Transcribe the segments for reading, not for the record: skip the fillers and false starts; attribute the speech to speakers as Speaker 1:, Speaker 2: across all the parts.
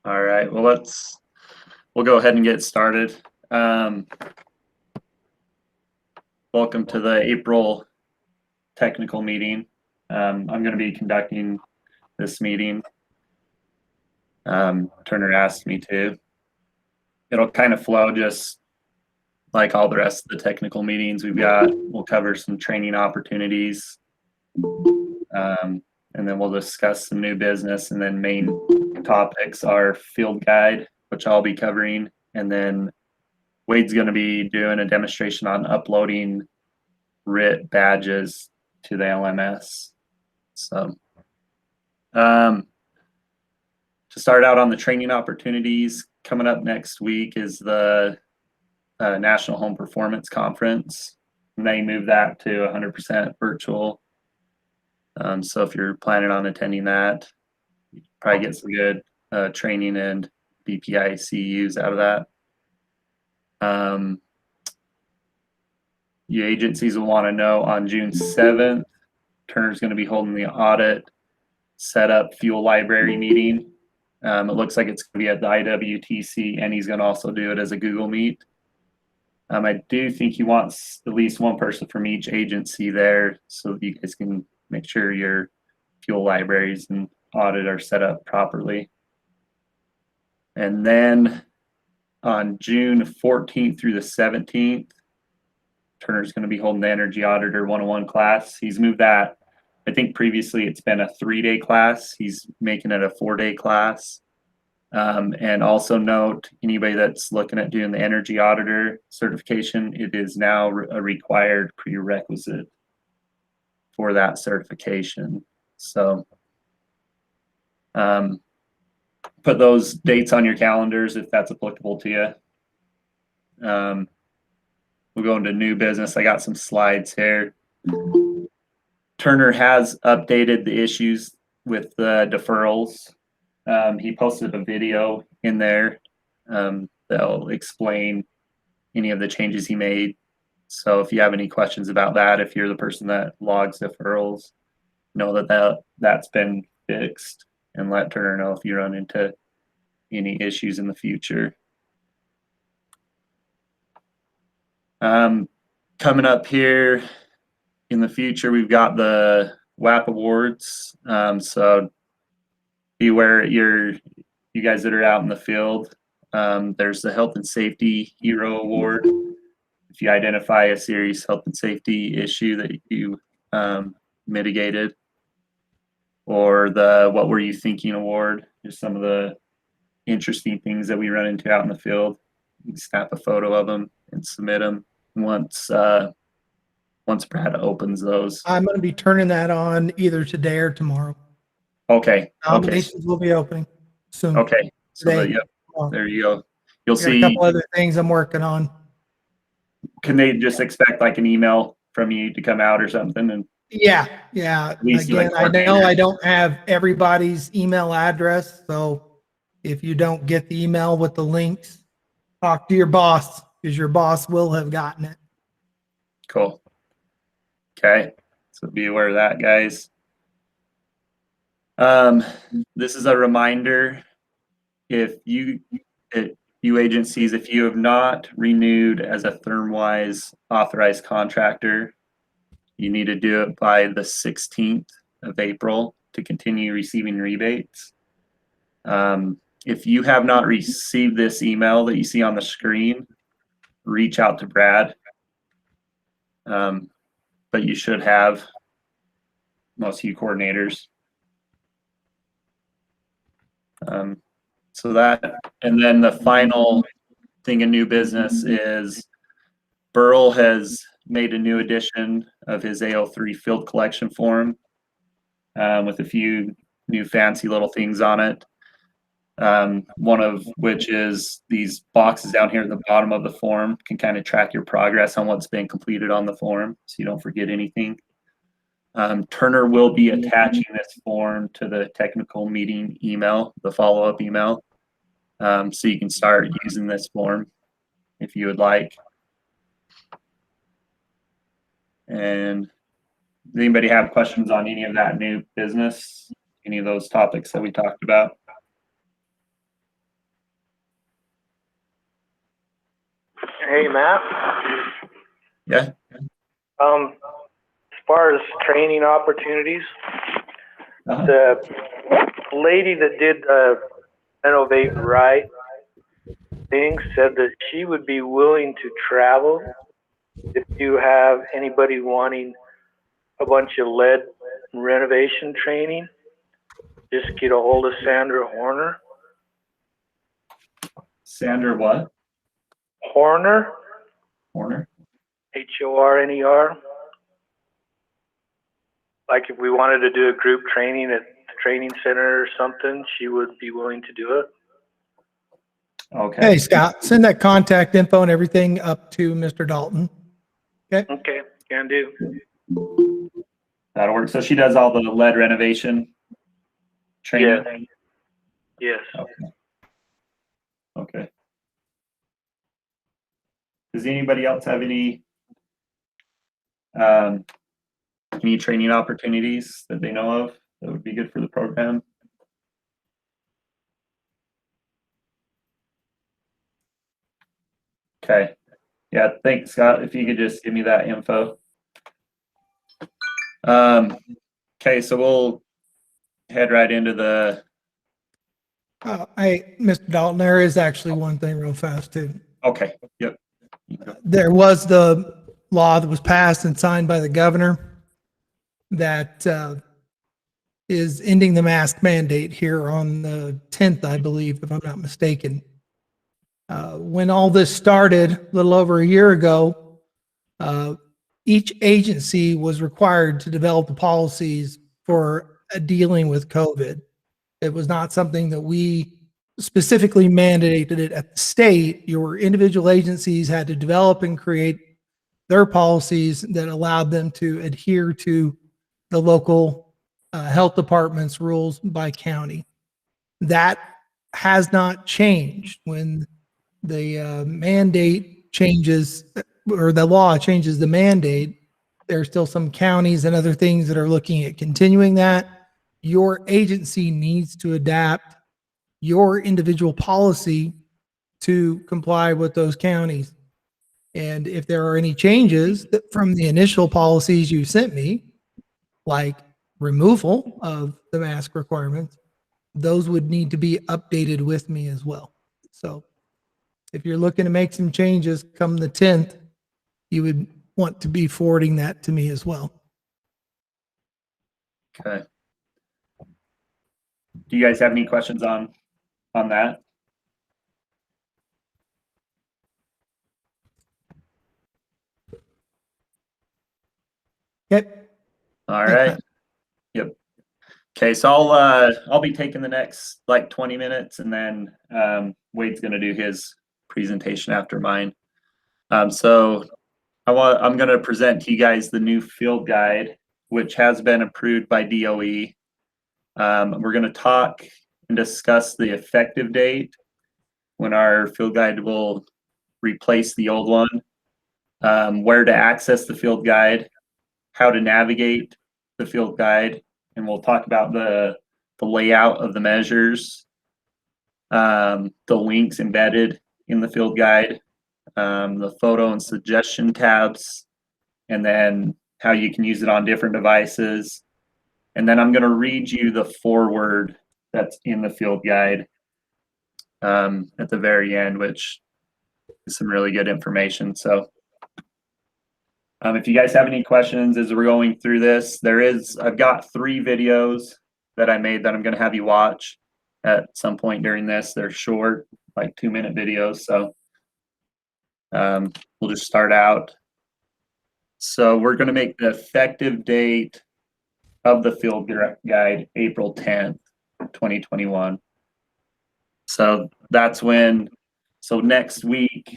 Speaker 1: All right, well, we'll go ahead and get started. Welcome to the April technical meeting. I'm going to be conducting this meeting. Turner asked me to. It'll kind of flow just like all the rest of the technical meetings we've got. We'll cover some training opportunities, and then we'll discuss some new business, and then main topics are field guide, which I'll be covering, and then Wade's going to be doing a demonstration on uploading RIT badges to the LMS. So to start out on the training opportunities, coming up next week is the National Home Performance Conference. And they moved that to 100% virtual. So if you're planning on attending that, you probably get some good training and BPI CEUs out of that. You agencies will want to know on June 7th, Turner's going to be holding the audit setup fuel library meeting. It looks like it's going to be at the IWTC, and he's going to also do it as a Google Meet. I do think he wants at least one person from each agency there so that you guys can make sure your fuel libraries and audit are set up properly. And then on June 14th through the 17th, Turner's going to be holding the Energy Auditor 101 class. He's moved that. I think previously it's been a 3-day class. He's making it a 4-day class. And also note, anybody that's looking at doing the Energy Auditor certification, it is now a required prerequisite for that certification. So put those dates on your calendars if that's applicable to you. We'll go into new business. I got some slides here. Turner has updated the issues with the deferrals. He posted a video in there that'll explain any of the changes he made. So if you have any questions about that, if you're the person that logs deferrals, know that's been fixed, and let Turner know if you run into any issues in the future. Coming up here in the future, we've got the WAP Awards. So beware, you guys that are out in the field. There's the Health and Safety Hero Award. If you identify a serious health and safety issue that you mitigated, or the What Were You Thinking Award, just some of the interesting things that we run into out in the field. You can snap a photo of them and submit them once Brad opens those.
Speaker 2: I'm going to be turning that on either today or tomorrow.
Speaker 1: Okay.
Speaker 2: Nominations will be opening soon.
Speaker 1: Okay. So
Speaker 2: Today,
Speaker 1: there you go. You'll see
Speaker 2: a couple other things I'm working on.
Speaker 1: Can they just expect like an email from you to come out or something? And
Speaker 2: yeah. Again, I know I don't have everybody's email address, so if you don't get the email with the links, talk to your boss, because your boss will have gotten it.
Speaker 1: Cool. Okay, so be aware of that, guys. This is a reminder. If you agencies, if you have not renewed as a ThermWise authorized contractor, you need to do it by the 16th of April to continue receiving rebates. If you have not received this email that you see on the screen, reach out to Brad. But you should have, most of you coordinators. So that, and then the final thing in new business is Burl has made a new edition of his AO3 field collection form with a few new fancy little things on it. One of which is these boxes down here at the bottom of the form can kind of track your progress on what's been completed on the form so you don't forget anything. Turner will be attaching this form to the technical meeting email, the follow-up email, so you can start using this form if you would like. And does anybody have questions on any of that new business, any of those topics that we talked about?
Speaker 3: Hey, Matt.
Speaker 1: Yeah.
Speaker 3: As far as training opportunities,
Speaker 1: Uh-huh.
Speaker 3: the lady that did the Renovate Right thing said that she would be willing to travel if you have anybody wanting a bunch of lead renovation training. Just get a hold of Sandra Horner.
Speaker 1: Sandra what?
Speaker 3: Horner,
Speaker 1: Horner?
Speaker 3: Horner. Like if we wanted to do a group training at the training center or something, she would be willing to do it.
Speaker 1: Okay.
Speaker 2: Hey, Scott, send that contact info and everything up to Mr. Dalton. Okay.
Speaker 3: Okay, can do.
Speaker 1: That'll work. So she does all the lead renovation training?
Speaker 3: Yes.
Speaker 1: Okay. Okay. Does anybody else have any training opportunities that they know of that would be good for the program? Okay. Yeah, thanks, Scott. If you could just give me that info. Okay, so we'll head right into the.
Speaker 2: Mr. Dalton, there is actually one thing real fast too.
Speaker 1: Okay. Yep.
Speaker 2: There was the law that was passed and signed by the governor that is ending the mask mandate here on the 10th, I believe, if I'm not mistaken. When all this started a little over a year ago, each agency was required to develop the policies for dealing with COVID. It was not something that we specifically mandated it at the state. Your individual agencies had to develop and create their policies that allowed them to adhere to the local health department's rules by county. That has not changed. When the mandate changes, or the law changes the mandate, there's still some counties and other things that are looking at continuing that. Your agency needs to adapt your individual policy to comply with those counties. And if there are any changes from the initial policies you sent me, like removal of the mask requirements, those would need to be updated with me as well. So if you're looking to make some changes come the 10th, you would want to be forwarding that to me as well.
Speaker 1: Okay. Do you guys have any questions on that?
Speaker 2: Yep.
Speaker 1: All right. Yep. Okay, so I'll be taking the next like 20 minutes, and then Wade's going to do his presentation after mine. So I'm going to present to you guys the new field guide, which has been approved by DOE. We're going to talk and discuss the effective date when our field guide will replace the old one, where to access the field guide, how to navigate the field guide, and we'll talk about the layout of the measures, the links embedded in the field guide, the photo and suggestion tabs, and then how you can use it on different devices. And then I'm going to read you the foreword that's in the field guide at the very end, which is some really good information. So if you guys have any questions as we're going through this, I've got 3 videos that I made that I'm going to have you watch at some point during this. They're short, like 2-minute videos. So we'll just start out. So we're going to make the effective date of the field guide April 10th, 2021. So that's so next week,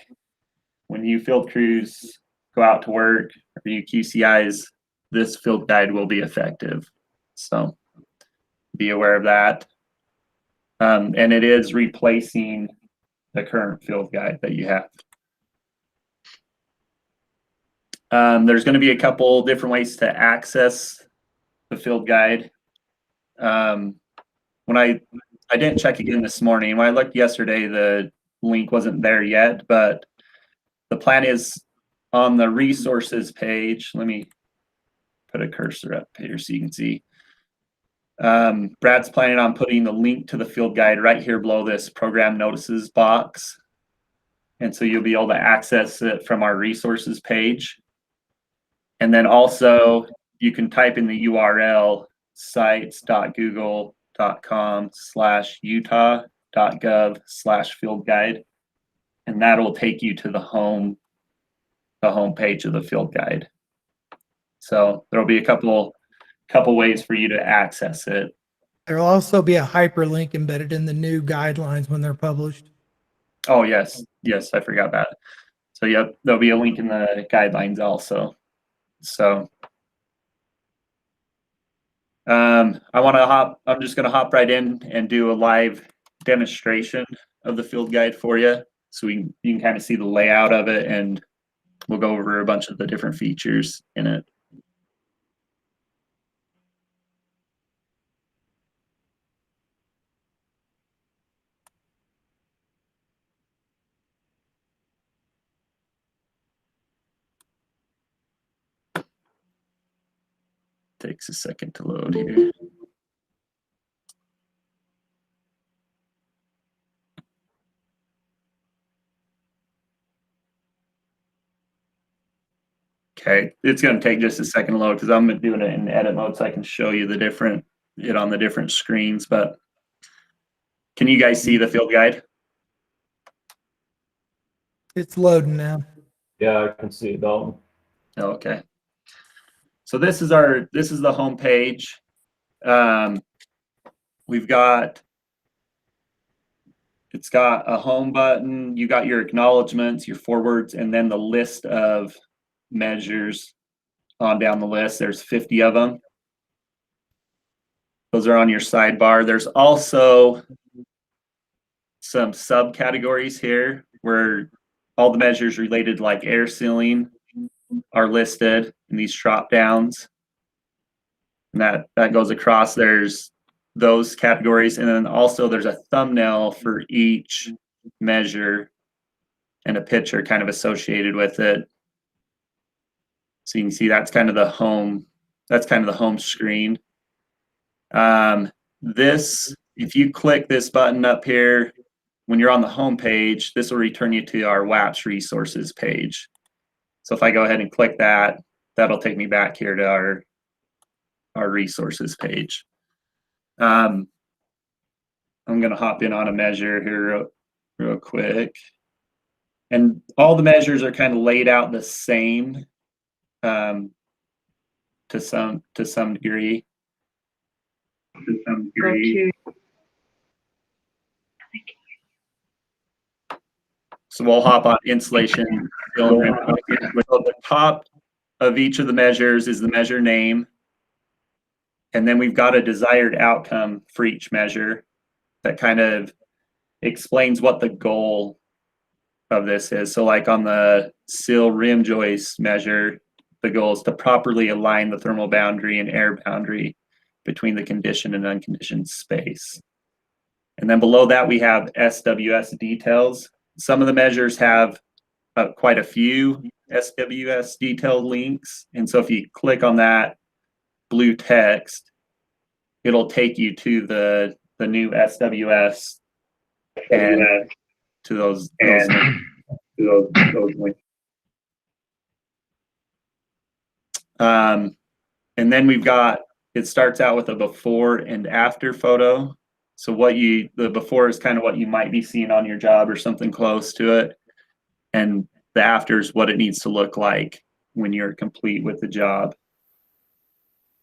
Speaker 1: when you field crews go out to work, or you QCIs, this field guide will be effective. So be aware of that. And it is replacing the current field guide that you have. There's going to be a couple different ways to access the field guide. When I didn't check again this morning. When I looked yesterday, the link wasn't there yet, but the plan is on the resources page. Let me put a cursor up here so you can see. Brad's planning on putting the link to the field guide right here below this program notices box. And so you'll be able to access it from our resources page. And then also you can type in the URL sites.google.com/utah.gov/field guide. And that'll take you to the home page of the field guide. So there'll be a couple ways for you to access it.
Speaker 2: There'll also be a hyperlink embedded in the new guidelines when they're published.
Speaker 1: Oh, yes, I forgot that. So yep, there'll be a link in the guidelines also. So I'm just gonna hop right in and do a live demonstration of the field guide for you. So you can kind of see the layout of it, and we'll go over a bunch of the different features in it. Takes a second to load here. Okay, it's going to take just a second to load because I'm doing it in edit mode so I can show you it on the different screens. But can you guys see the field guide?
Speaker 2: It's loading now.
Speaker 4: Yeah, I can see it, Dalton.
Speaker 1: Okay. So this is the home page. It's got a home button. You got your acknowledgments, your forwards, and then the list of measures on down the list. There's 50 of them. Those are on your sidebar. There's also some subcategories here where all the measures related to like air sealing are listed in these drop downs. And that goes across. There's those categories, and then also there's a thumbnail for each measure and a picture kind of associated with it. So you can see that's kind of the home screen. If you click this button up here, when you're on the home page, this will return you to our WAP's resources page. So if I go ahead and click that, that'll take me back here to our resources page. I'm going to hop in on a measure here real quick. And all the measures are kind of laid out the same to some degree. So we'll hop on insulation. So the top of each of the measures is the measure name. And then we've got a desired outcome for each measure that kind of explains what the goal of this is. So like on the sill rim joist measure, the goal is to properly align the thermal boundary and air boundary between the conditioned and unconditioned space. And then below that, we have SWS details. Some of the measures have quite a few SWS detailed links. And so if you click on that blue text, it'll take you to the new SWS and to those links. And then it starts out with a before and after photo. So the before is kind of what you might be seeing on your job or something close to it. And the after is what it needs to look like when you're complete with the job.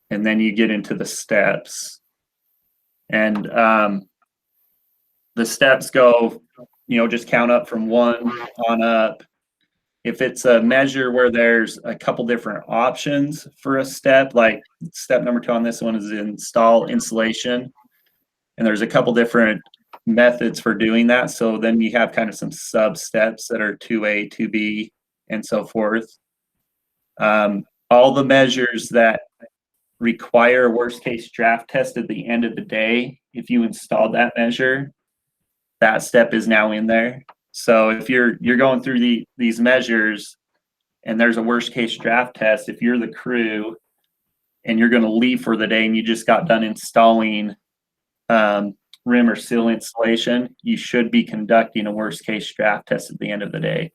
Speaker 1: And then you get into the steps. And the steps go, just count up from 1 on up. If it's a measure where there's a couple different options for a step, like step number 2 on this one is install insulation. And there's a couple different methods for doing that. So then you have kind of some sub steps that are 2A, 2B, and so forth. All the measures that require a worst case draft test at the end of the day, if you installed that measure, that step is now in there. So if you're going through these measures and there's a worst case draft test, if you're the crew and you're going to leave for the day and you just got done installing rim or seal installation, you should be conducting a worst case draft test at the end of the day.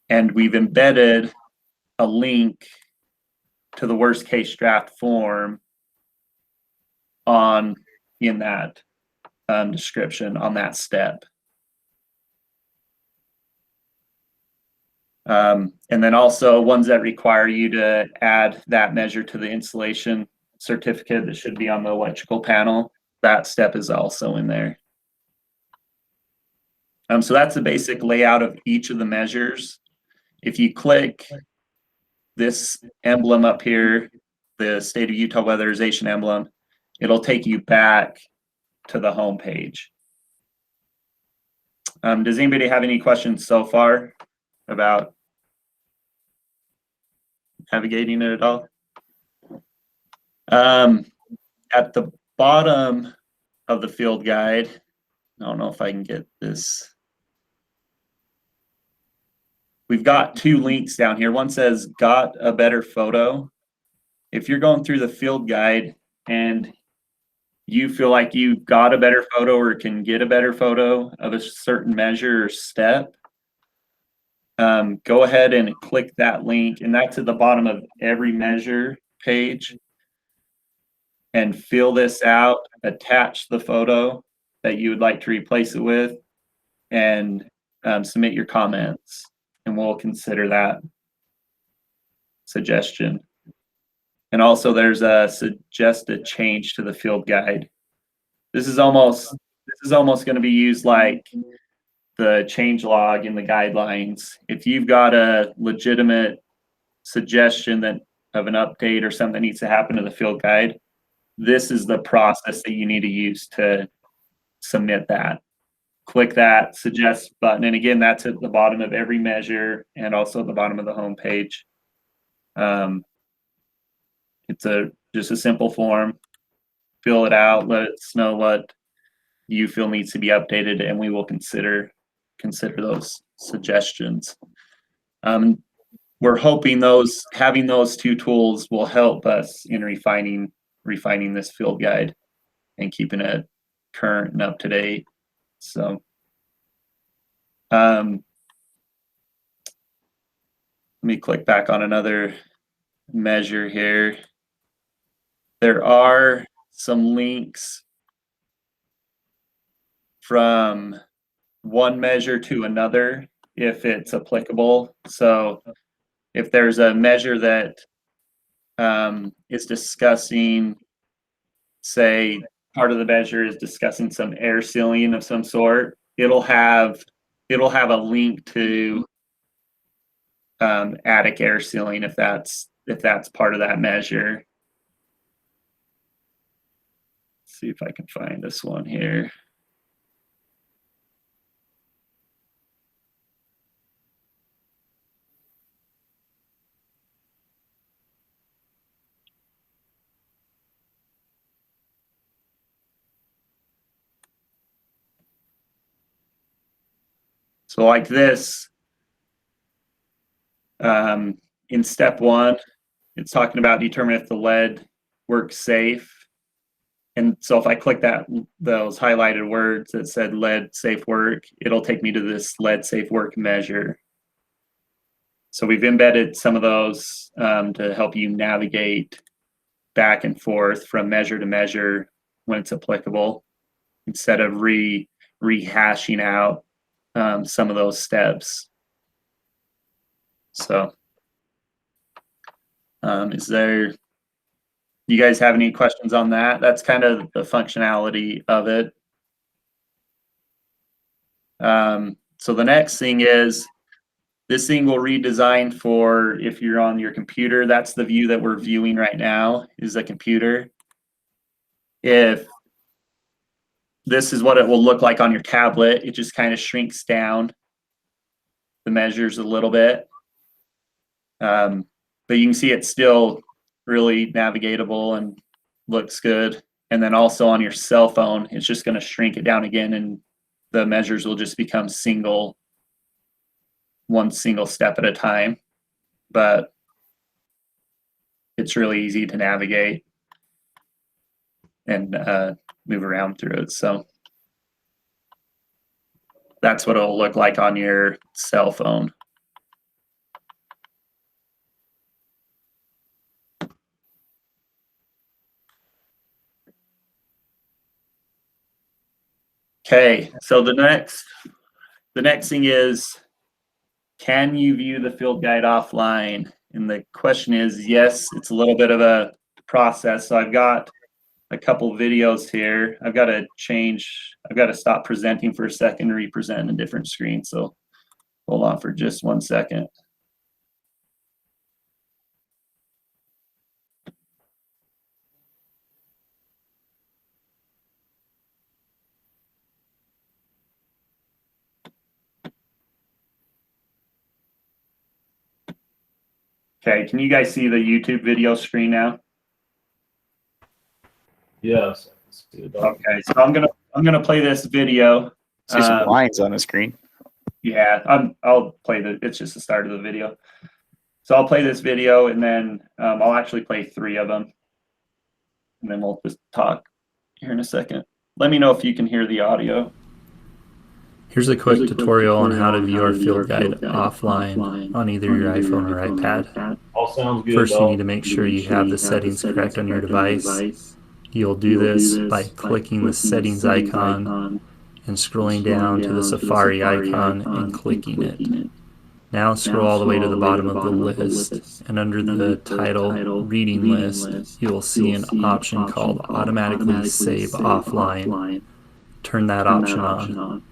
Speaker 1: And we've embedded a link to the worst case draft form in that description on that step. And then also ones that require you to add that measure to the installation certificate that should be on the electrical panel, that step is also in there. So that's the basic layout of each of the measures. If you click this emblem up here, the State of Utah Weatherization emblem, it'll take you back to the home page. Does anybody have any questions so far about navigating it at all? At the bottom of the field guide, I don't know if I can get this. We've got two links down here. One says got a better photo. If you're going through the field guide and you feel like you got a better photo or can get a better photo of a certain measure or step, go ahead and click that link, and that's at the bottom of every measure page. And fill this out, attach the photo that you would like to replace it with, and submit your comments, and we'll consider that suggestion. And also there's a suggested change to the field guide. This is almost going to be used like the change log in the guidelines. If you've got a legitimate suggestion of an update or something that needs to happen to the field guide, this is the process that you need to use to submit that. Click that suggest button, and again, that's at the bottom of every measure and also at the bottom of the home page. It's just a simple form. Fill it out, let us know what you feel needs to be updated, and we will consider those suggestions. We're hoping having those two tools will help us in refining this field guide and keeping it current and up to date. So let me click back on another measure here. There are some links from one measure to another if it's applicable. So if there's a measure that is discussing, say, part of the measure is discussing some air sealing of some sort, it'll have a link to attic air sealing if that's part of that measure. Let's see if I can find this one here. So like this, in step one, it's talking about determine if the lead works safe. And so if I click those highlighted words that said lead safe work, it'll take me to this lead safe work measure. So we've embedded some of those to help you navigate back and forth from measure to measure when it's applicable, instead of rehashing out some of those steps. So do you guys have any questions on that? That's kind of the functionality of it. So the next thing is, this thing will redesign for if you're on your computer. That's the view that we're viewing right now, is the computer. If this is what it will look like on your tablet, it just kind of shrinks down the measures a little bit. But you can see it's still really navigatable and looks good. And then also on your cell phone, it's just going to shrink it down again, and the measures will just become single one single step at a time, but it's really easy to navigate and move around through it. So that's what it'll look like on your cell phone. Okay, so the next thing is, can you view the field guide offline? And the question is, yes, it's a little bit of a process. So I've got a couple videos here. I've got to stop presenting for a second and represent a different screen. So hold on for just 1 second. Okay, can you guys see the YouTube video screen now?
Speaker 4: Yes, I can see it, Dalton.
Speaker 1: Okay, so I'm gonna play this video.
Speaker 5: See some lines on the screen.
Speaker 1: Yeah, I'll play it's just the start of the video. So I'll play this video and then I'll actually play 3 of them. And then we'll just talk here in a second. Let me know if you can hear the audio.
Speaker 6: Here's a quick tutorial on how to view our field guide offline on either your iPhone or iPad.
Speaker 4: All sounds good,
Speaker 6: First, you
Speaker 4: Dalton.
Speaker 6: need to make sure you have the settings correct on your device. You'll do this by clicking the settings icon and scrolling down to the Safari icon and clicking it. Now scroll all the way to the bottom of the list, and under the title Reading List, you will see an option called Automatically Save Offline. Turn that option on.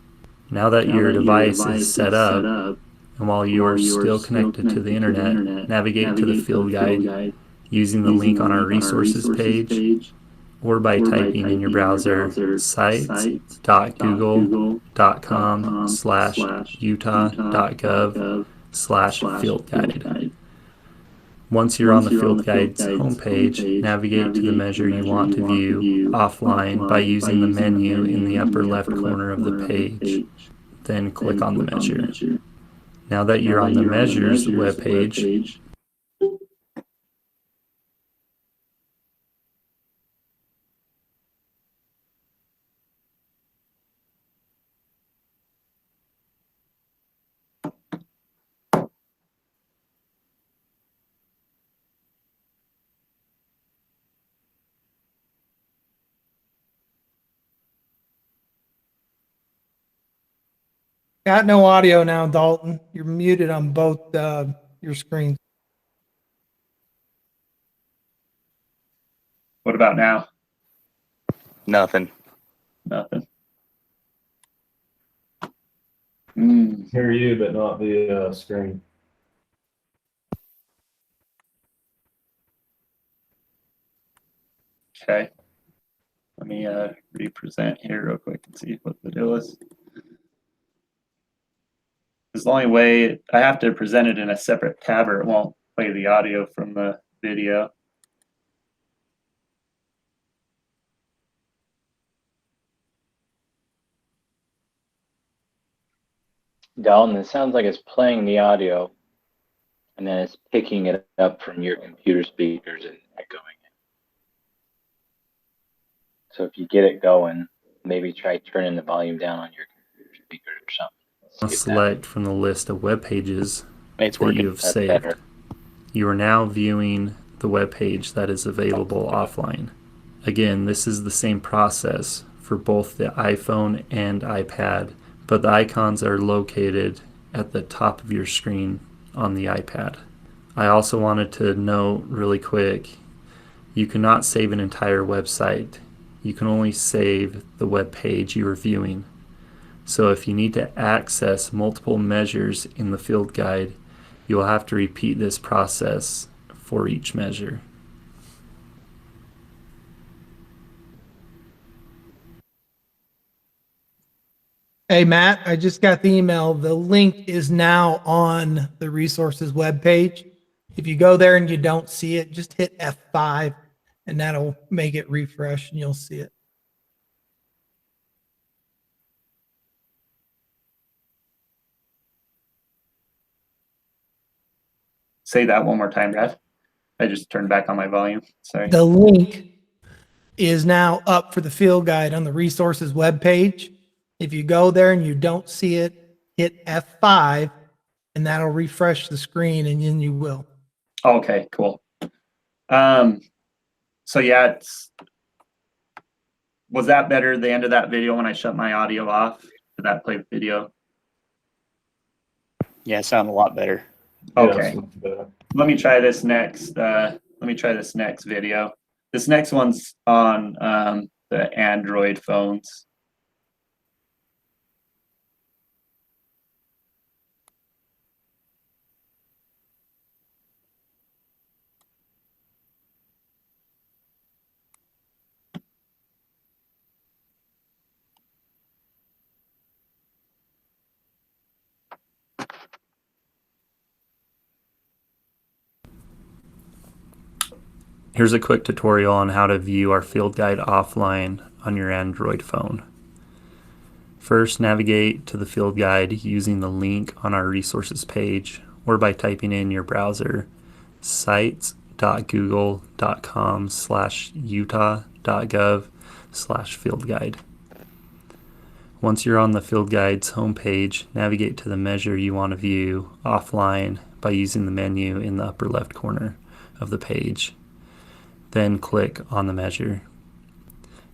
Speaker 6: Now that your device is set up, and while you are still connected to the internet, navigate to the field guide using the link on our resources page, or by typing in your browser sites.google.com/utah.gov/field-guide. Once you're on the field guide's homepage, navigate to the measure you want to view offline by using the menu in the upper left corner of the page. Then click on the measure. Now that you're on the measures webpage,
Speaker 2: Got no audio now, Dalton. You're muted on both your screens.
Speaker 1: What about now?
Speaker 5: Nothing.
Speaker 1: Nothing.
Speaker 4: Hear you, but not the screen.
Speaker 1: Okay. Let me represent here real quick and see what the deal is. It's the only way I have to present it in a separate tab or it won't play the audio from the video.
Speaker 7: Dalton, it sounds like it's playing the audio and then it's picking it up from your computer speakers and echoing it. So if you get it going, maybe try turning the volume down on your computer speakers or something.
Speaker 6: select from the list of web pages
Speaker 5: It's
Speaker 6: that
Speaker 5: working.
Speaker 6: you have
Speaker 7: That's
Speaker 6: saved.
Speaker 7: better.
Speaker 6: You are now viewing the web page that is available offline. Again, this is the same process for both the iPhone and iPad, but the icons are located at the top of your screen on the iPad. I also wanted to note really quick, you cannot save an entire website. You can only save the web page you are viewing. So if you need to access multiple measures in the field guide, you will have to repeat this process for each measure.
Speaker 2: Hey, Matt, I just got the email. The link is now on the resources webpage. If you go there and you don't see it, just hit F5 and that'll make it refresh and you'll see it.
Speaker 1: Say that one more time, Brad. I just turned back on my volume. Sorry.
Speaker 2: The link is now up for the field guide on the resources webpage. If you go there and you don't see it, hit F5 and that'll refresh the screen and then you will.
Speaker 1: Okay, cool. So yeah, was that better the end of that video when I shut my audio off? Did that play the video?
Speaker 5: Yeah, it sounded a lot better.
Speaker 1: Okay.
Speaker 4: Yeah,
Speaker 1: Let me try this next. Let me try this next video. This next one's on the Android phones.
Speaker 6: Here's a quick tutorial on how to view our field guide offline on your Android phone. First, navigate to the field guide using the link on our resources page or by typing in your browser sites.google.com/utah.gov/fieldguide. Once you're on the field guide's homepage, navigate to the measure you want to view offline by using the menu in the upper left corner of the page. Then click on the measure.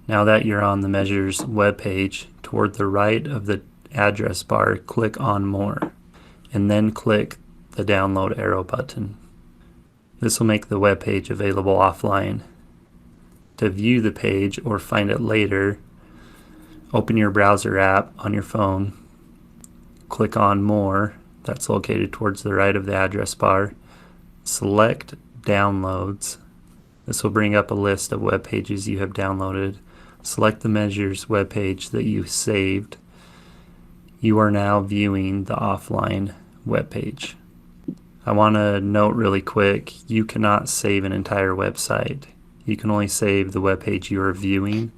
Speaker 6: Now that you're on the measures webpage, toward the right of the address bar, click on More, and then click the download arrow button. This will make the web page available offline. To view the page or find it later, open your browser app on your phone, click on More, that's located towards the right of the address bar, select Downloads. This will bring up a list of web pages you have downloaded. Select the measures web page that you saved. You are now viewing the offline web page. I want to note really quick, you cannot save an entire website. You can only save the web page you are viewing.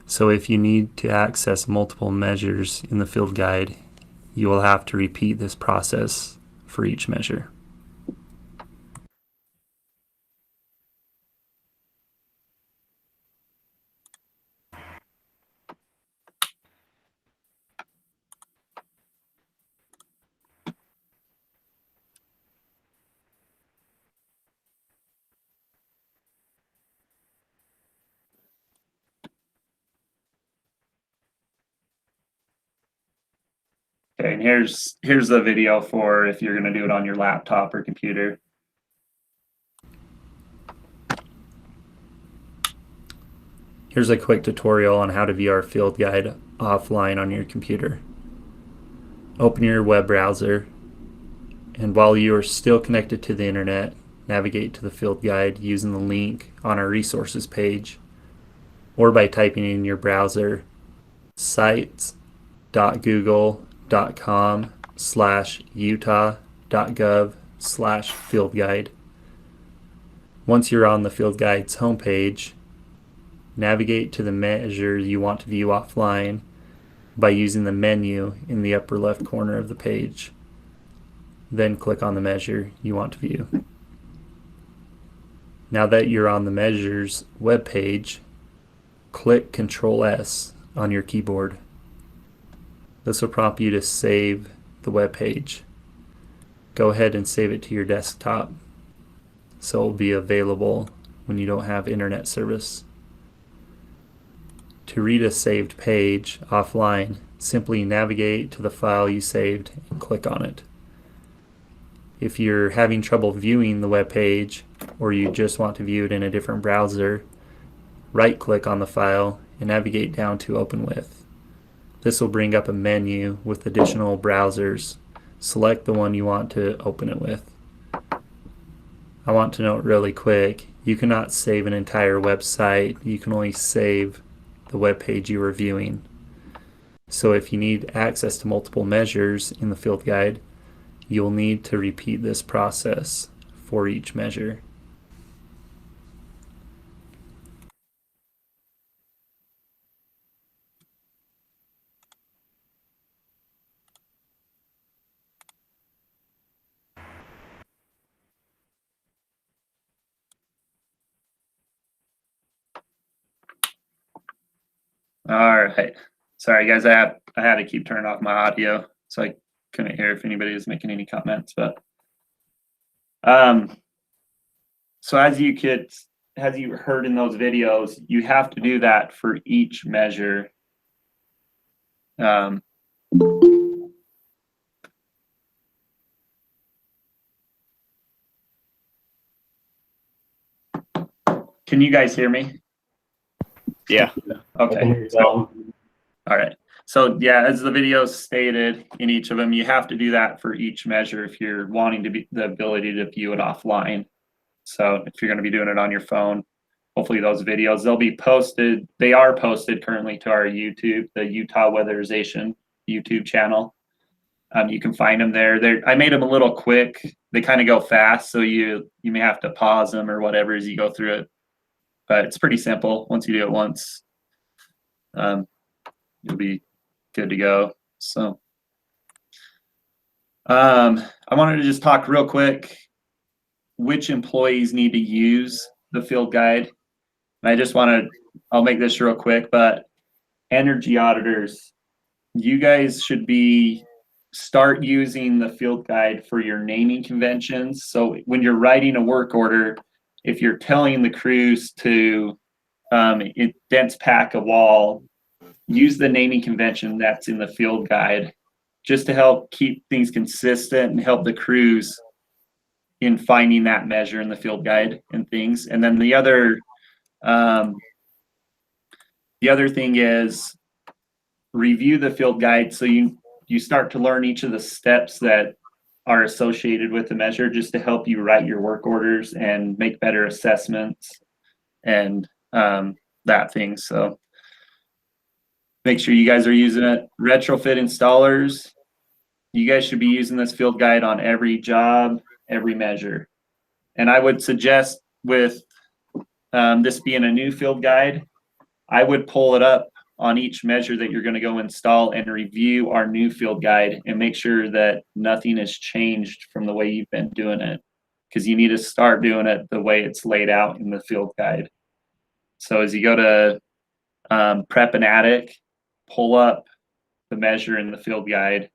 Speaker 6: So if you need to access multiple measures in the field guide, you will have to repeat this process for each measure.
Speaker 1: Okay, and here's the video for if you're going to do it on your laptop or computer.
Speaker 6: Here's a quick tutorial on how to view our field guide offline on your computer. Open your web browser, and while you are still connected to the internet, navigate to the field guide using the link on our resources page or by typing in your browser sites.google.com/utah.gov/fieldguide. Once you're on the field guide's homepage, navigate to the measure you want to view offline by using the menu in the upper left corner of the page. Then click on the measure you want to view. Now that you're on the measures web page, click Ctrl+S on your keyboard. This will prompt you to save the web page. Go ahead and save it to your desktop so it will be available when you don't have internet service. To read a saved page offline, simply navigate to the file you saved and click on it. If you're having trouble viewing the web page or you just want to view it in a different browser, right-click on the file and navigate down to Open With. This will bring up a menu with additional browsers. Select the one you want to open it with. I want to note really quick, you cannot save an entire website. You can only save the web page you are viewing. So if you need access to multiple measures in the field guide, you'll need to repeat this process for each measure.
Speaker 1: All right. Sorry, guys. I had to keep turning off my audio, so I couldn't hear if anybody was making any comments. But so as you heard in those videos, you have to do that for each measure. Can you guys hear me?
Speaker 5: Yeah.
Speaker 1: Okay. All right. So yeah, as the video stated in each of them, you have to do that for each measure if you're wanting to be the ability to view it offline. So if you're going to be doing it on your phone, hopefully those videos, they'll be posted. They are posted currently to our YouTube, the Utah Weatherization YouTube channel. You can find them there. I made them a little quick. They kind of go fast, so you may have to pause them or whatever as you go through it. But it's pretty simple. Once you do it once, you'll be good to go. So I wanted to just talk real quick which employees need to use the field guide. And I'll make this real quick, but energy auditors, you guys should start using the field guide for your naming conventions. So when you're writing a work order, if you're telling the crews to dense pack a wall, use the naming convention that's in the field guide just to help keep things consistent and help the crews in finding that measure in the field guide and things. And then the other thing is review the field guide so you start to learn each of the steps that are associated with the measure just to help you write your work orders and make better assessments and that thing. So make sure you guys are using it. Retrofit installers, you guys should be using this field guide on every job, every measure. And I would suggest with this being a new field guide, I would pull it up on each measure that you're going to go install and review our new field guide and make sure that nothing has changed from the way you've been doing it, because you need to start doing it the way it's laid out in the field guide. So as you go to prep an attic, pull up the measure in the field guide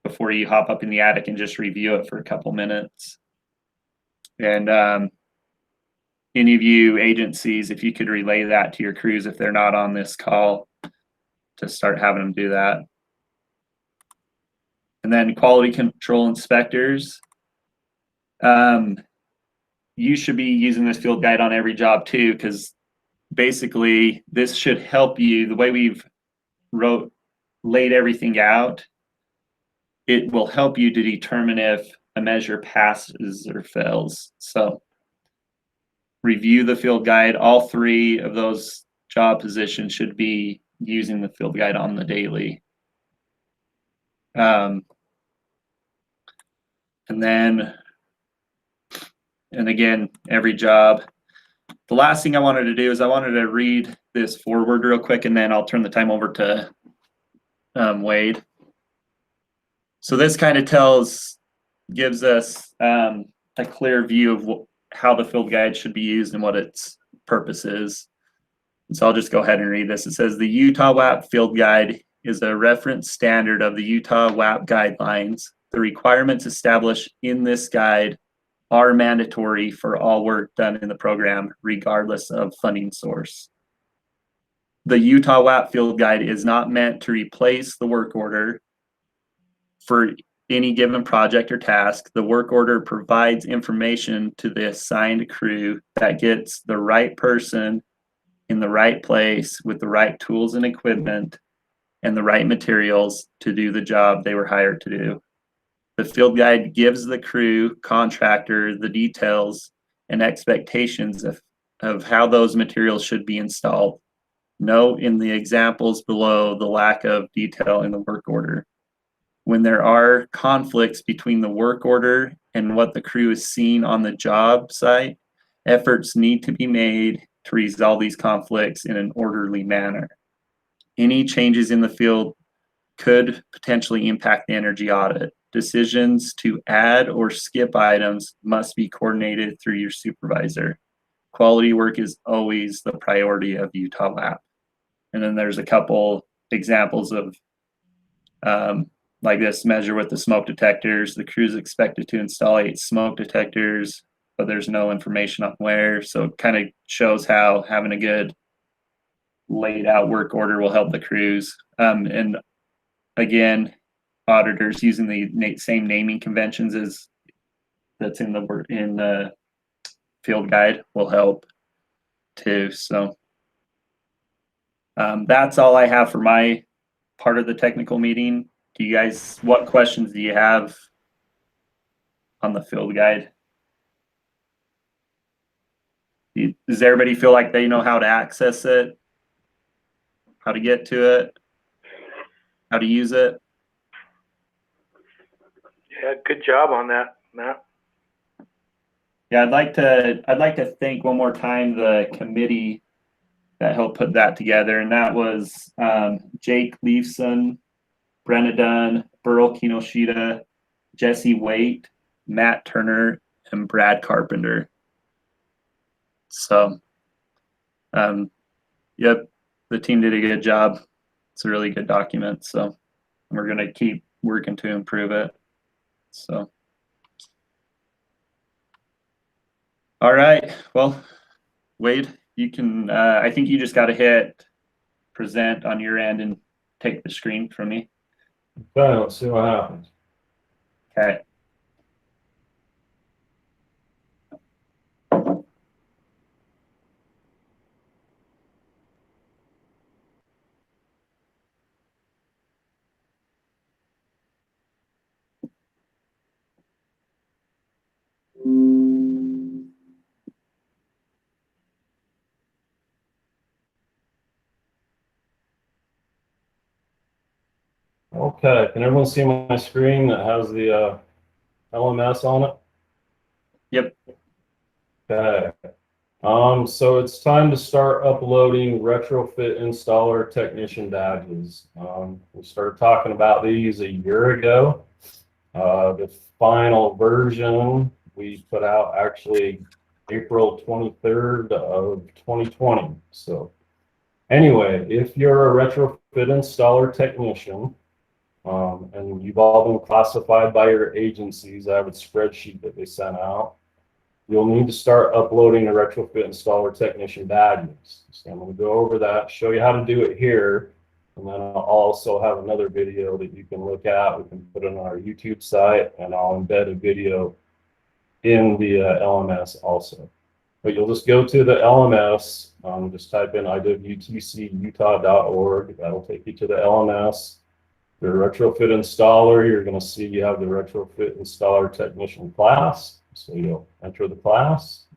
Speaker 1: before you hop up in the attic and just review it for a couple minutes. And any of you agencies, if you could relay that to your crews if they're not on this call, to start having them do that. And then quality control inspectors, you should be using this field guide on every job too, because basically this should help you. The way we've laid everything out, it will help you to determine if a measure passes or fails. So review the field guide. All three of those job positions should be using the field guide on the daily. And again, every job. The last thing I wanted to do is I wanted to read this forward real quick, and then I'll turn the time over to Wade. So this kind of gives us a clear view of how the field guide should be used and what its purpose is. And so I'll just go ahead and read this. It says the Utah WAP field guide is a reference standard of the Utah WAP guidelines. The requirements established in this guide are mandatory for all work done in the program, regardless of funding source. The Utah WAP field guide is not meant to replace the work order for any given project or task. The work order provides information to the assigned crew that gets the right person in the right place with the right tools and equipment and the right materials to do the job they were hired to do. The field guide gives the crew contractor the details and expectations of how those materials should be installed. Note in the examples below the lack of detail in the work order. When there are conflicts between the work order and what the crew is seeing on the job site, efforts need to be made to resolve these conflicts in an orderly manner. Any changes in the field could potentially impact the energy audit. Decisions to add or skip items must be coordinated through your supervisor. Quality work is always the priority of Utah WAP. And then there's a couple examples of like this measure with the smoke detectors. The crew is expected to install 8 smoke detectors, but there's no information on where. So it kind of shows how having a good laid out work order will help the crews. And again, auditors using the same naming conventions as that's in the field guide will help too. So that's all I have for my part of the technical meeting. Do you guys, what questions do you have on the field guide? Does everybody feel like they know how to access it? How to get to it? How to use it?
Speaker 3: Yeah, good job on that, Matt.
Speaker 1: Yeah, I'd like to thank one more time the committee that helped put that together, and that was Jake Leifson, Brenna Dunn, Burl Kinoshita, Jesse Waite, Matt Turner, and Brad Carpenter. So, yep, the team did a good job. It's a really good document, so we're going to keep working to improve it. So, all right, well, Wade, you can, I think you just got to hit present on your end and take the screen from me.
Speaker 4: Okay, let's see what happens.
Speaker 1: Okay.
Speaker 4: Okay, can everyone see my screen that has the LMS on it?
Speaker 1: Yep.
Speaker 4: Okay. So it's time to start uploading retrofit installer technician badges. We started talking about these a year ago. The final version we put out actually April 23rd of 2020. So anyway, if you're a retrofit installer technician, and you've all been classified by your agencies, I have a spreadsheet that they sent out. You'll need to start uploading the retrofit installer technician badges. So I'm going to go over that, show you how to do it here, and then I'll also have another video that you can look at. We can put it on our YouTube site, and I'll embed a video in the LMS also. But you'll just go to the LMS, just type in IWTC-Utah.org. That'll take you to the LMS. The retrofit installer, you're going to see you have the retrofit installer technician class. So you'll enter the class.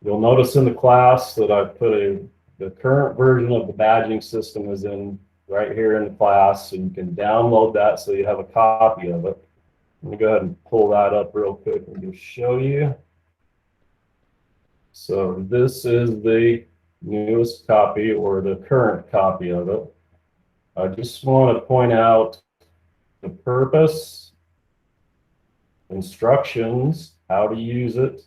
Speaker 4: You'll notice in the class that I put the current version of the badging system is in right here in the class. So you can download that so you have a copy of it. Let me go ahead and pull that up real quick and just show you. So this is the newest copy or the current copy of it. I just want to point out the purpose, instructions, how to use it,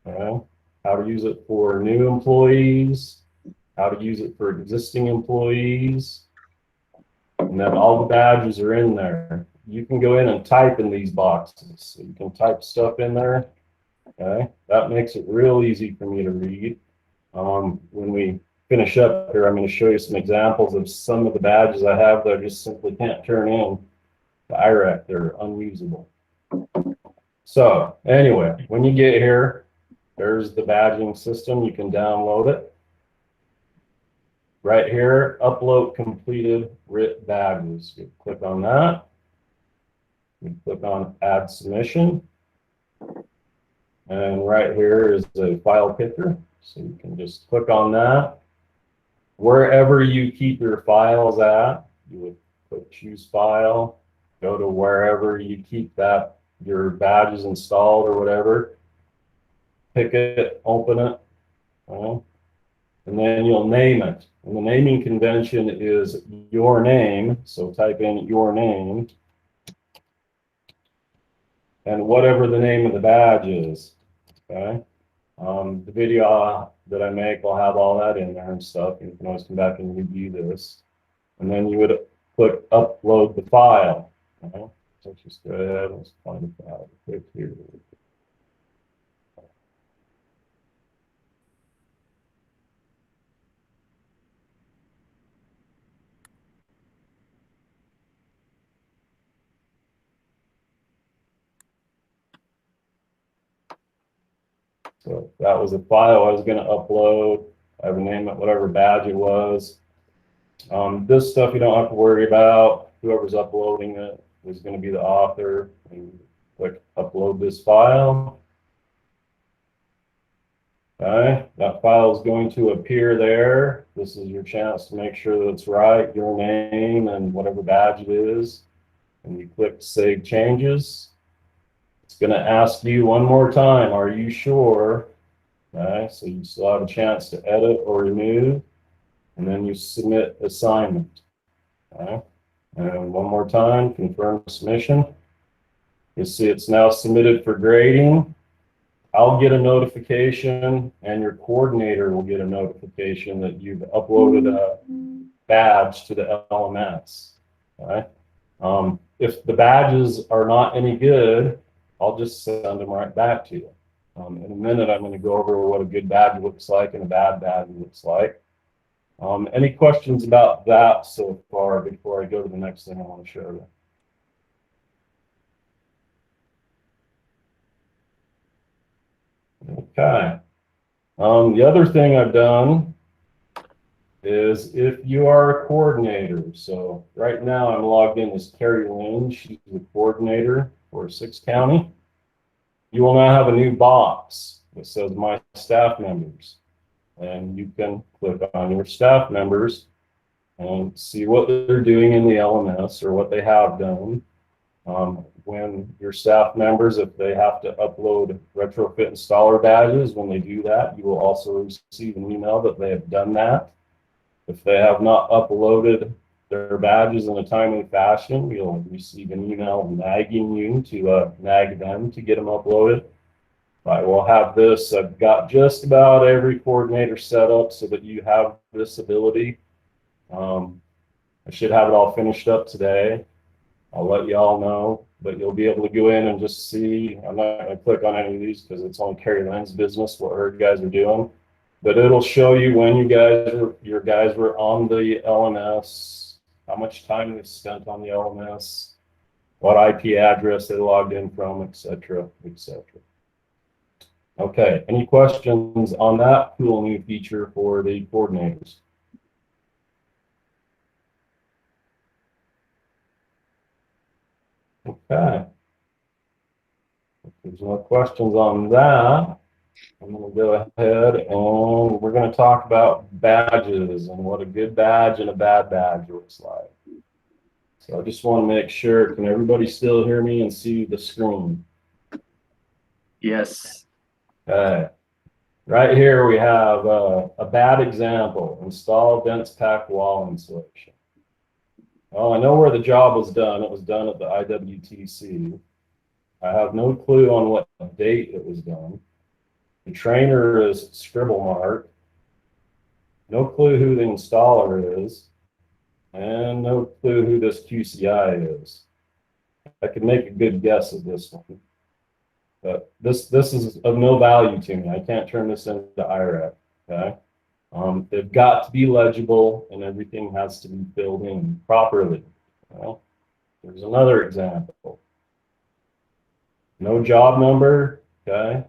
Speaker 4: okay, how to use it for new employees, how to use it for existing employees, and then all the badges are in there. You can go in and type in these boxes. So you can type stuff in there, okay? That makes it real easy for me to read. When we finish up here, I'm going to show you some examples of some of the badges I have that I just simply can't turn in to IREC. They're unusable. So anyway, when you get here, there's the badging system. You can download it. Right here, upload completed RIT badges. You click on that. You click on add submission. And right here is a file picker. So you can just click on that. Wherever you keep your files at, you would click choose file, go to wherever you keep that, your badges installed or whatever, pick it, open it, and then you'll name it. And the naming convention is your name, so type in your name, and whatever the name of the badge is, okay? The video that I make will have all that in there and stuff. You can always come back and review this. And then you would click upload the file. So let's just go ahead and find the file. Click here. So that was the file I was going to upload. I would name it whatever badge it was. This stuff you don't have to worry about. Whoever's uploading it is going to be the author. And click upload this file. Okay, that file is going to appear there. This is your chance to make sure that it's right, your name and whatever badge it is. And you click save changes. It's going to ask you one more time, are you sure? Okay, so you still have a chance to edit or remove, and then you submit assignment. Okay, and one more time, confirm submission. You'll see it's now submitted for grading. I'll get a notification, and your coordinator will get a notification that you've uploaded a badge to the LMS. Okay, if the badges are not any good, I'll just send them right back to you. In a minute, I'm going to go over what a good badge looks like and a bad badge looks like. Any questions about that so far before I go to the next thing I want to show you? Okay. The other thing I've done is if you are a coordinator, so right now I'm logged in as Carrie Lynn, she's the coordinator for 6 County. You will now have a new box that says my staff members, and you can click on your staff members and see what they're doing in the LMS or what they have done. When your staff members, if they have to upload retrofit installer badges, when they do that, you will also receive an email that they have done that. If they have not uploaded their badges in a timely fashion, you'll receive an email nagging you to nag them to get them uploaded. I will have this. I've got just about every coordinator set up so that you have this ability. I should have it all finished up today. I'll let you all know, but you'll be able to go in and just see. I'm not going to click on any of these because it's on Carrie Lynn's business, what her guys are doing. But it'll show you when your guys were on the LMS, how much time they spent on the LMS, what IP address they logged in from, etc., etc. Okay, any questions on that cool new feature for the coordinators? Okay. If there's no questions on that, I'm going to go ahead and we're going to talk about badges and what a good badge and a bad badge looks like. So I just want to make sure, can everybody still hear me and see the screen?
Speaker 1: Yes.
Speaker 4: Okay. Right here we have a bad example, install dense pack wall insulation. Well, I know where the job was done. It was done at the IWTC. I have no clue on what date it was done. The trainer is scribble mark. No clue who the installer is. And no clue who this QCI is. I could make a good guess of this one. But this is of no value to me. I can't turn this into IRAC. Okay? They've got to be legible and everything has to be filled in properly. Well, there's another example. No job number. Okay?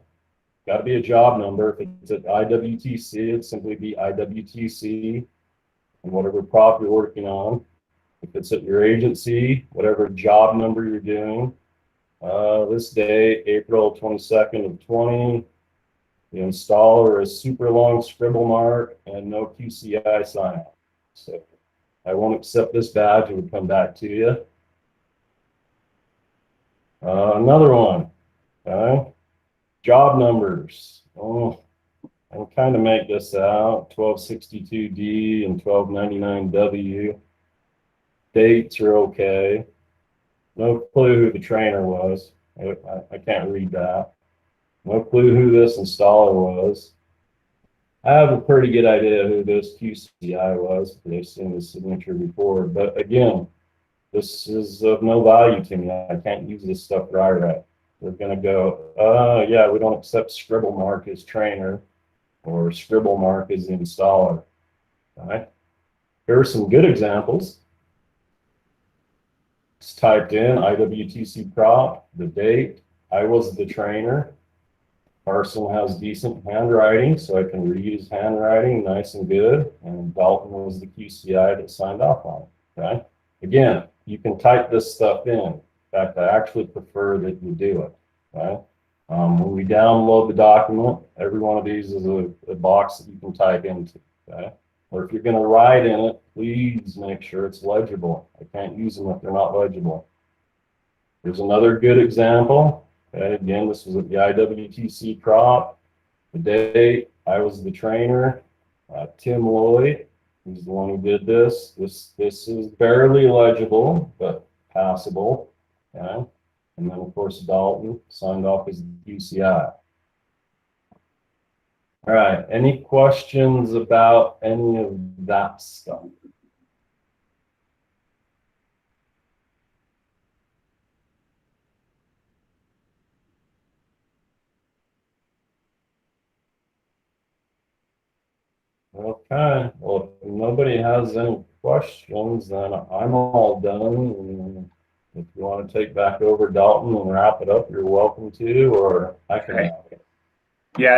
Speaker 4: Got to be a job number. If it's at IWTC, it'd simply be IWTC and whatever prop you're working on. If it's at your agency, whatever job number you're doing. This day, April 22nd of 20. The installer is super long scribble mark and no QCI sign. So I won't accept this badge. It would come back to you. Another one. Okay. Job numbers. Oh, I can kind of make this out. 1262D and 1299W. Dates are okay. No clue who the trainer was. I can't read that. No clue who this installer was. I have a pretty good idea who this QCI was, because I've seen the signature before. But again, this is of no value to me. I can't use this stuff right. They're going to go, yeah, we don't accept Scribble Mark as trainer or Scribble Mark as installer. All right. Here are some good examples. It's typed in IWTC prop, the date. I was the trainer. Carson has decent handwriting, so I can read his handwriting nice and good. And Dalton was the QCI that signed off on it. Okay. Again, you can type this stuff in. In fact, I actually prefer that you do it. Okay. When we download the document, every one of these is a box that you can type into. Okay. Or if you're going to write in it, please make sure it's legible. I can't use them if they're not legible. Here's another good example. Okay, again, this was at the IWTC prop. The date, I was the trainer. Tim Lloyd, he's the one who did this. This is barely legible, but passable. Okay. And then, of course, Dalton signed off as the QCI. All right, any questions about any of that stuff? Okay, well, if nobody has any questions, then I'm all done. And if you want to take back over Dalton and wrap it up, you're welcome to, or I can.
Speaker 1: Okay. Yeah,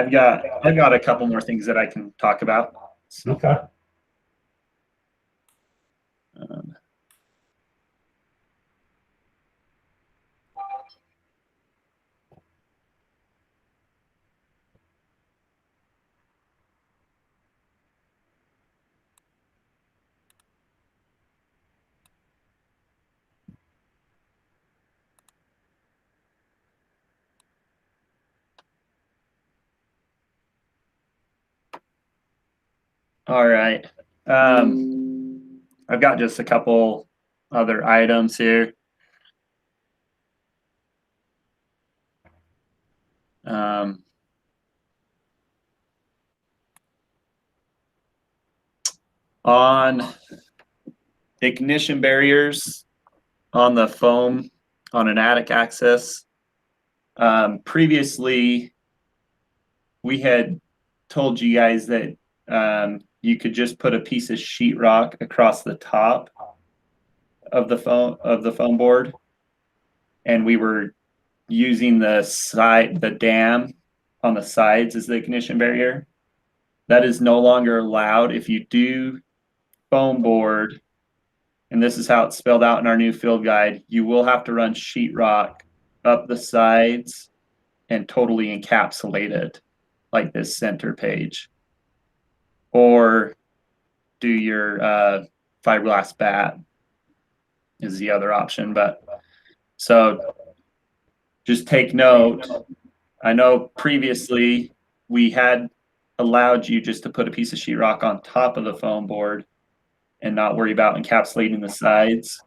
Speaker 1: I've got a couple more things that I can talk about. So,
Speaker 4: okay.
Speaker 1: all right. I've got just a couple other items here. On ignition barriers on the foam on an attic access. Previously, we had told you guys that you could just put a piece of sheetrock across the top of the foam board, and we were using the dam on the sides as the ignition barrier. That is no longer allowed. If you do foam board, and this is how it's spelled out in our new field guide, you will have to run sheetrock up the sides and totally encapsulate it like this center page, or do your fiberglass bat is the other option. But so just take note. I know previously we had allowed you just to put a piece of sheetrock on top of the foam board and not worry about encapsulating the sides.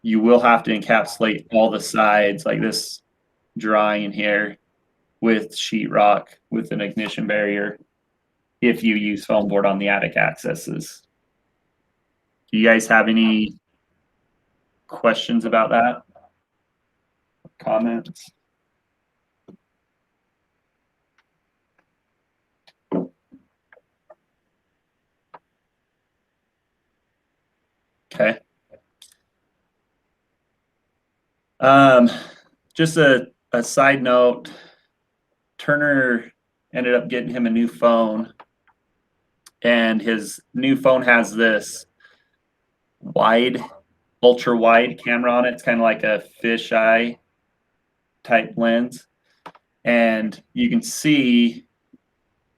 Speaker 1: You will have to encapsulate all the sides like this drawing here with sheetrock with an ignition barrier if you use foam board on the attic accesses. Do you guys have any questions about that? Comments? Okay. Just a side note, Turner ended up getting him a new phone, and his new phone has this ultra wide camera on it. It's kind of like a fisheye type lens. And you can see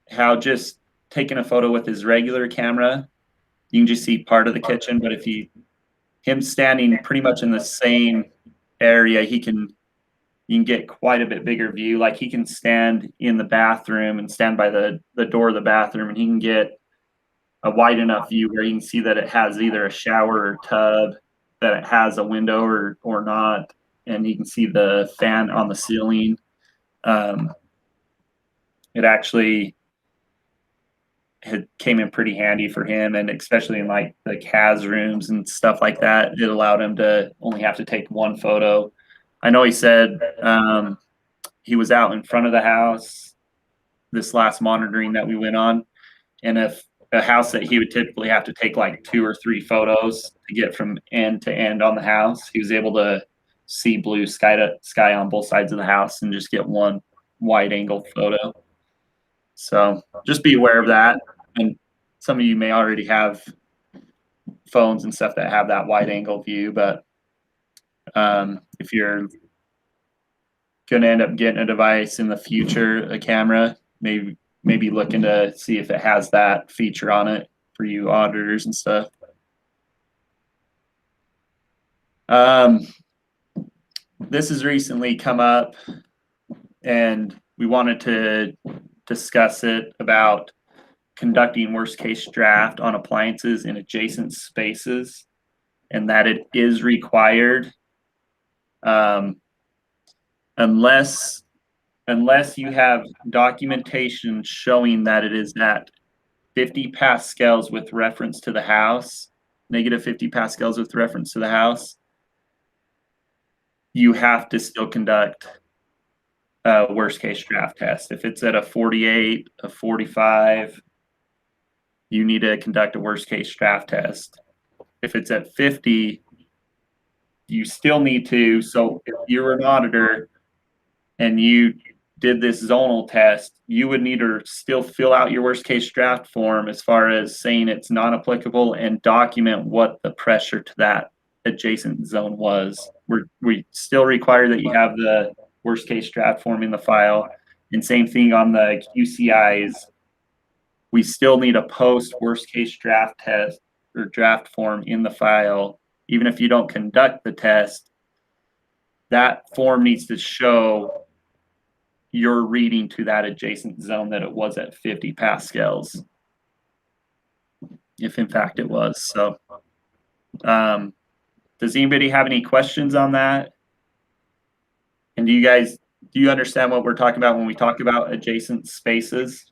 Speaker 1: how just taking a photo with his regular camera, you can just see part of the kitchen. But if him standing pretty much in the same area, you can get quite a bit bigger view. Like he can stand in the bathroom and stand by the door of the bathroom, and he can get a wide enough view where you can see that it has either a shower or tub, that it has a window or not, and you can see the fan on the ceiling. It actually came in pretty handy for him, and especially in like the CAS rooms and stuff like that, it allowed him to only have to take one photo. I know he said he was out in front of the house this last monitoring that we went on, and if a house that he would typically have to take like 2 or 3 photos to get from end to end on the house, he was able to see blue sky on both sides of the house and just get one wide angle photo. So just be aware of that. And some of you may already have phones and stuff that have that wide angle view, but if you're going to end up getting a device in the future, a camera, maybe looking to see if it has that feature on it for you auditors and stuff. This has recently come up, and we wanted to discuss it about conducting worst case draft on appliances in adjacent spaces, and that it is required unless you have documentation showing that it is at 50 pascals with reference to the house, negative 50 pascals with reference to the house, you have to still conduct a worst case draft test. If it's at a 48, a 45, you need to conduct a worst case draft test. If it's at 50, you still need to. So if you're an auditor and you did this zonal test, you would need to still fill out your worst case draft form as far as saying it's non-applicable and document what the pressure to that adjacent zone was. We still require that you have the worst case draft form in the file. And same thing on the QCIs. We still need a post worst case draft test or draft form in the file. Even if you don't conduct the test, that form needs to show your reading to that adjacent zone that it was at 50 pascals, if in fact it was. So does anybody have any questions on that? And do you understand what we're talking about when we talk about adjacent spaces?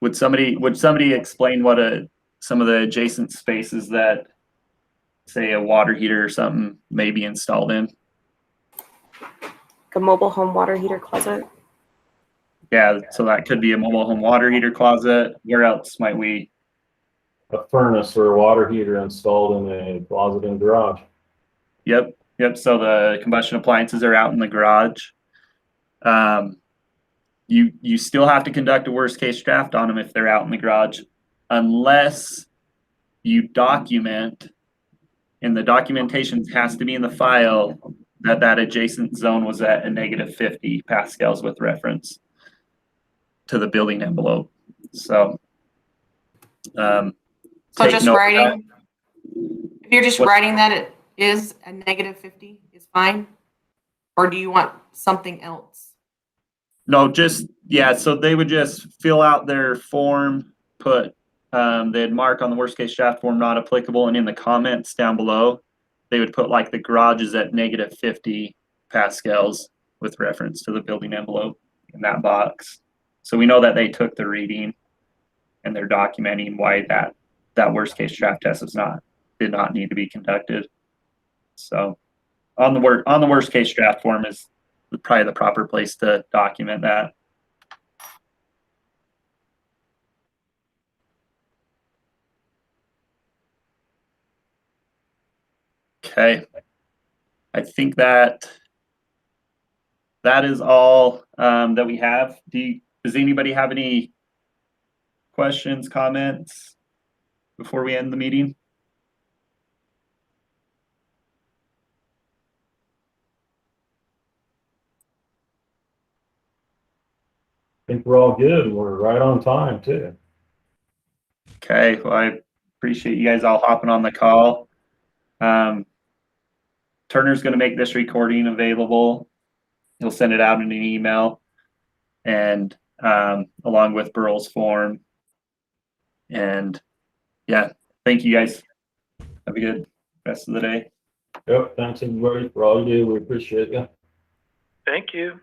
Speaker 1: Would somebody explain what some of the adjacent spaces that, say, a water heater or something may be installed in?
Speaker 8: A mobile home water heater closet.
Speaker 1: Yeah, so that could be a mobile home water heater closet. Where else might we?
Speaker 4: A furnace or a water heater installed in a closet in the garage.
Speaker 1: Yep. So the combustion appliances are out in the garage. You still have to conduct a worst case draft on them if they're out in the garage, unless you document, and the documentation has to be in the file, that adjacent zone was at a negative 50 pascals with reference to the building envelope. So
Speaker 9: just writing, if you're just writing that it is a negative 50 is fine, or do you want something else?
Speaker 1: No, so they would just fill out their form, put they'd mark on the worst case draft form not applicable, and in the comments down below they would put like the garage is at negative 50 pascals with reference to the building envelope in that box. So we know that they took the reading and they're documenting why that worst case draft test did not need to be conducted. So on the worst case draft form is probably the proper place to document that. Okay, I think that is all that we have. Does anybody have any questions, comments before we end the meeting?
Speaker 4: I think we're all good. We're right on time too.
Speaker 1: Okay, well, I appreciate you guys all hopping on the call. Turner's going to make this recording available. He'll send it out in an email, and along with Burl's form. And yeah, thank you guys. Have a good rest of the day.
Speaker 4: Yep, thanks everybody for all you do. We appreciate you.
Speaker 3: Thank you.